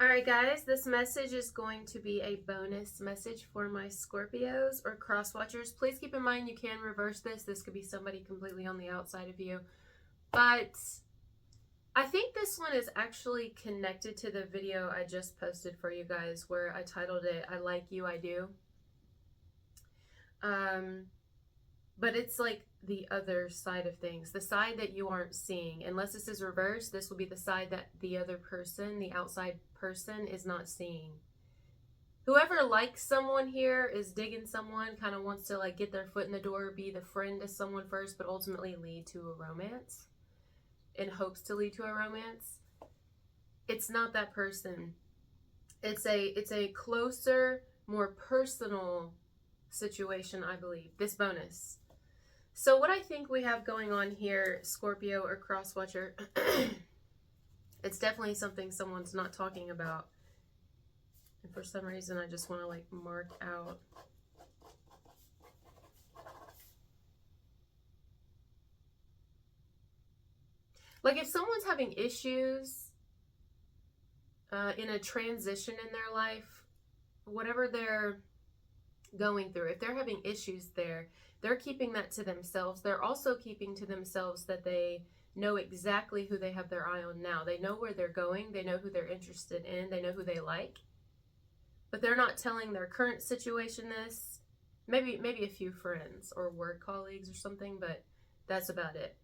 Alright guys, this message is going to be a bonus message for my Scorpios or cross watchers. Please keep in mind you can reverse this. This could be somebody completely on the outside of you. But I think this one is actually connected to the video I just posted for you guys where I titled it, I Like You, I Do. But it's like the other side of things, the side that you aren't seeing. Unless this is reversed, this will be the side that the other person, the outside person, is not seeing. Whoever likes someone here is digging someone, kind of wants to like get their foot in the door, be the friend to someone first, but ultimately lead to a romance, in hopes to lead to a romance. It's not that person. It's a closer, more personal situation, I believe. This bonus. So what I think we have going on here, Scorpio or cross watcher, it's definitely something someone's not talking about. And for some reason, I just want to like mark out. Like if someone's having issues in a transition in their life, whatever they're going through, if they're having issues there, they're keeping that to themselves. They're also keeping to themselves that they know exactly who they have their eye on now. They know where they're going. They know who they're interested in. They know who they like. But they're not telling their current situation this. Maybe a few friends or work colleagues or something, but that's about it.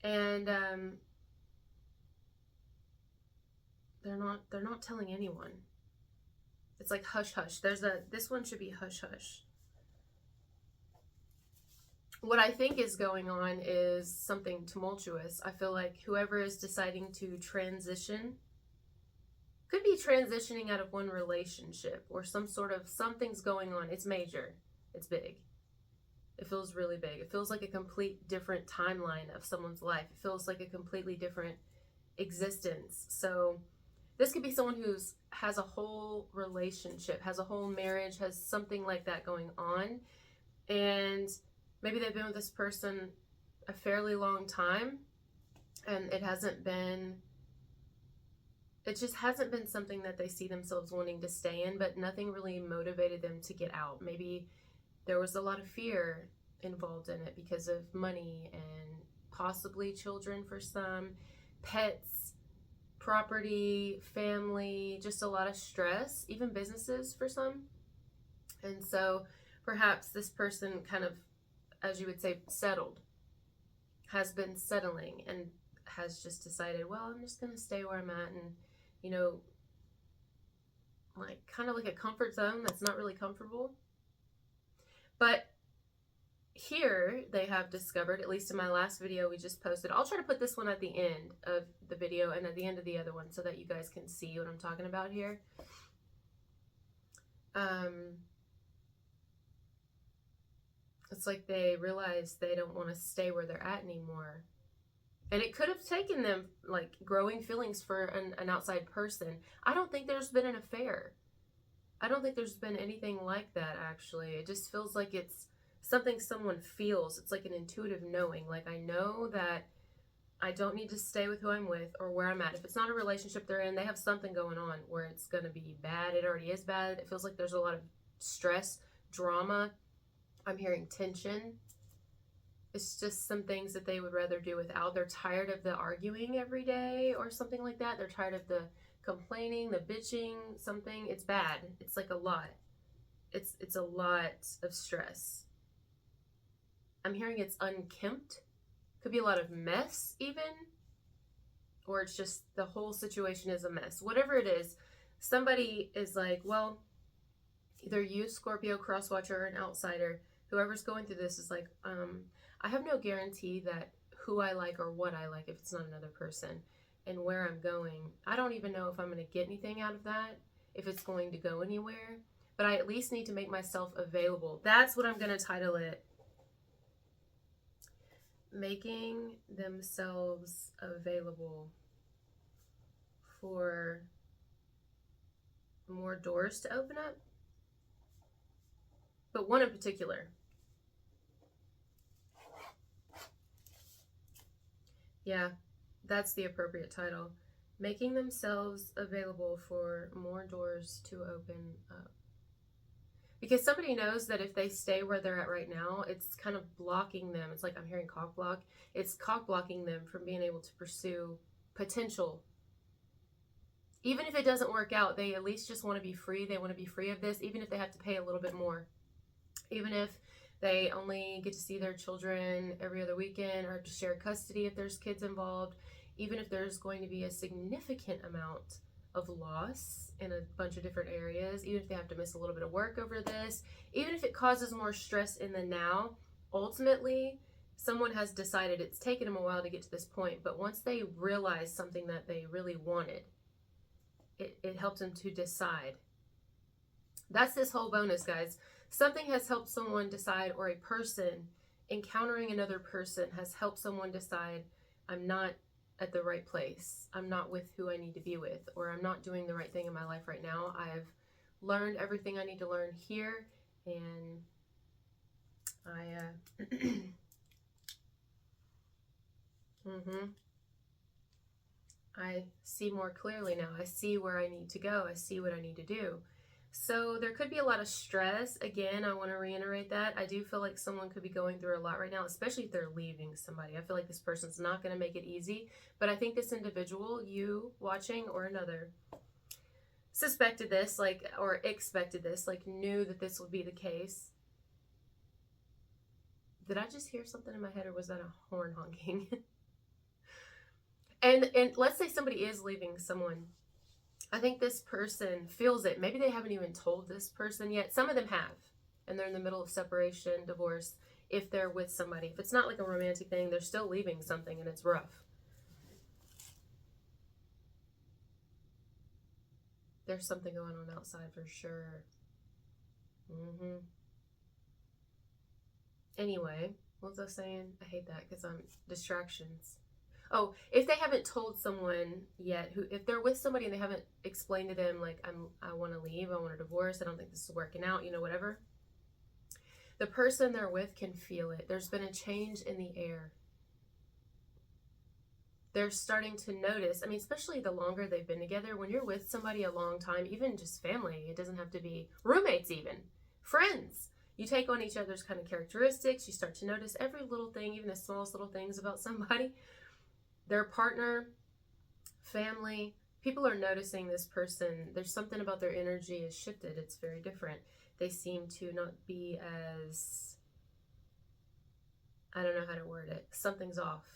And they're not telling anyone. It's like hush hush. This one should be hush hush. What I think is going on is something tumultuous. I feel like whoever is deciding to transition could be transitioning out of one relationship or something's going on. It's major. It's big. It feels really big. It feels like a complete different timeline of someone's life. It feels like a completely different existence. So this could be someone who's has a whole relationship, has a whole marriage, has something like that going on. And maybe they've been with this person a fairly long time and it just hasn't been something that they see themselves wanting to stay in, but nothing really motivated them to get out. Maybe there was a lot of fear involved in it because of money and possibly children for some, pets, property, family, just a lot of stress, even businesses for some. And so perhaps this person kind of, as you would say, settled, has been settling and has just decided, well, I'm just going to stay where I'm at and, you know, like kind of like a comfort zone that's not really comfortable. But here they have discovered, at least in my last video we just posted, I'll try to put this one at the end of the video and at the end of the other one so that you guys can see what I'm talking about here. It's like they realize they don't want to stay where they're at anymore. And it could have taken them like growing feelings for an outside person. I don't think there's been an affair. I don't think there's been anything like that, actually. It just feels like it's something someone feels. It's like an intuitive knowing. Like, I know that I don't need to stay with who I'm with or where I'm at. If it's not a relationship they're in, they have something going on where it's going to be bad. It already is bad. It feels like there's a lot of stress, drama. I'm hearing tension. It's just some things that they would rather do without. They're tired of the arguing every day or something like that. They're tired of the complaining, the bitching, something. It's bad. It's like a lot. It's a lot of stress. I'm hearing it's unkempt. Could be a lot of mess even. Or it's just the whole situation is a mess. Whatever it is, somebody is like, well, either you, Scorpio, crosswatcher, or an outsider, whoever's going through this is like, I have no guarantee that who I like or what I like if it's not another person and where I'm going. I don't even know if I'm going to get anything out of that, if it's going to go anywhere, but I at least need to make myself available. That's what I'm going to title it. Making themselves available for more doors to open up, but one in particular. Yeah, that's the appropriate title. Making themselves available for more doors to open up. Because somebody knows that if they stay where they're at right now, it's kind of blocking them. It's like I'm hearing cock block. It's cock blocking them from being able to pursue potential. Even if it doesn't work out, they at least just want to be free. They want to be free of this, even if they have to pay a little bit more. Even if they only get to see their children every other weekend or have to share custody if there's kids involved. Even if there's going to be a significant amount of loss in a bunch of different areas, even if they have to miss a little bit of work over this, even if it causes more stress in the now, ultimately, someone has decided. It's taken them a while to get to this point, but once they realize something that they really wanted, it helps them to decide. That's this whole bonus, guys. Something has helped someone decide, or a person encountering another person has helped someone decide, I'm not at the right place. I'm not with who I need to be with, or I'm not doing the right thing in my life right now. I've learned everything I need to learn here, and I see more clearly now. I see where I need to go. I see what I need to do. So there could be a lot of stress. Again, I want to reiterate that. I do feel like someone could be going through a lot right now, especially if they're leaving somebody. I feel like this person's not going to make it easy. But I think this individual, you watching or another, suspected this, like, or expected this, like knew that this would be the case. Did I just hear something in my head, or was that a horn honking? And let's say somebody is leaving someone. I think this person feels it. Maybe they haven't even told this person yet. Some of them have, and they're in the middle of separation, divorce, if they're with somebody. If it's not like a romantic thing, they're still leaving something and it's rough. There's something going on outside for sure. Anyway, what was I saying? I hate that because I'm distractions. Oh, if they haven't told someone yet, if they're with somebody and they haven't explained to them, like, I want to leave, I want a divorce, I don't think this is working out, whatever. The person they're with can feel it. There's been a change in the air. They're starting to notice, especially the longer they've been together, when you're with somebody a long time, even just family, it doesn't have to be roommates even, friends. You take on each other's kind of characteristics. You start to notice every little thing, even the smallest little things about somebody. Their partner, family, people are noticing this person. There's something about their energy is shifted. It's very different. They seem to not be as, I don't know how to word it. Something's off.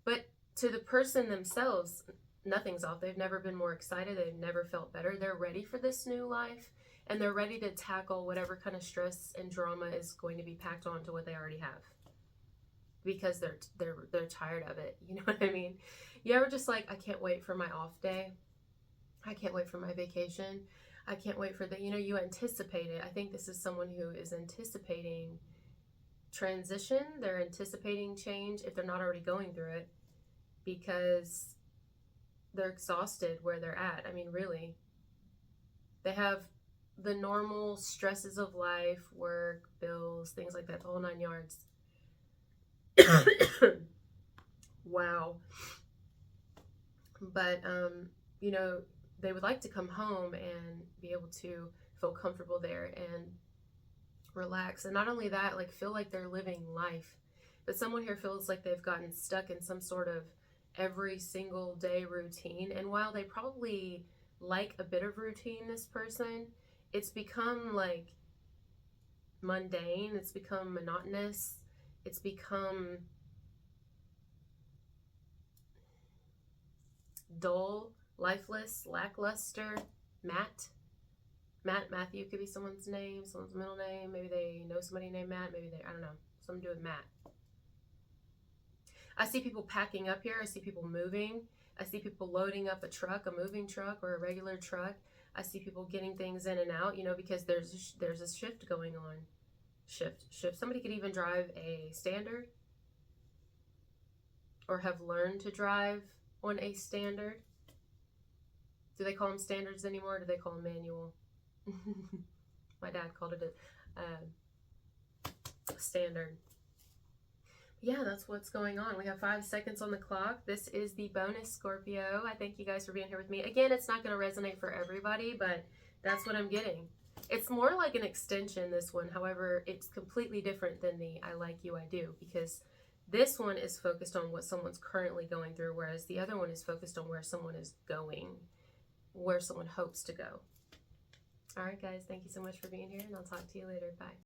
But to the person themselves, nothing's off. They've never been more excited. They've never felt better. They're ready for this new life, and they're ready to tackle whatever kind of stress and drama is going to be packed on to what they already have. Because they're tired of it. You know what I mean? You ever just like, I can't wait for my off day. I can't wait for my vacation. I can't wait for the, you anticipate it. I think this is someone who is anticipating transition. They're anticipating change if they're not already going through it, because they're exhausted where they're at. Really. They have the normal stresses of life, work, bills, things like that, the whole 9 yards. Wow. But they would like to come home and be able to feel comfortable there and relax, and not only that, like, feel like they're living life. But someone here feels like they've gotten stuck in some sort of every single day routine, and while they probably like a bit of routine, this person, it's become like mundane, it's become monotonous, it's become dull, lifeless, lackluster. Matthew could be someone's name, someone's middle name. Maybe they know somebody named Matt. Maybe I don't know, something to do with Matt. I see people packing up here. I see people moving. I see people loading up a truck, a moving truck or a regular truck. I see people getting things in and out, because there's a shift going on. Shift. Somebody could even drive a standard, or have learned to drive on a standard. Do they call them standards anymore, or do they call them manual? My dad called it a standard. Yeah, that's what's going on. We have 5 seconds on the clock. This is the bonus, Scorpio. I thank you guys for being here with me. Again, it's not going to resonate for everybody, but that's what I'm getting. It's more like an extension, this one. However, it's completely different than the I like you, I do, because this one is focused on what someone's currently going through, whereas the other one is focused on where someone is going, where someone hopes to go. All right, guys, thank you so much for being here, and I'll talk to you later. Bye.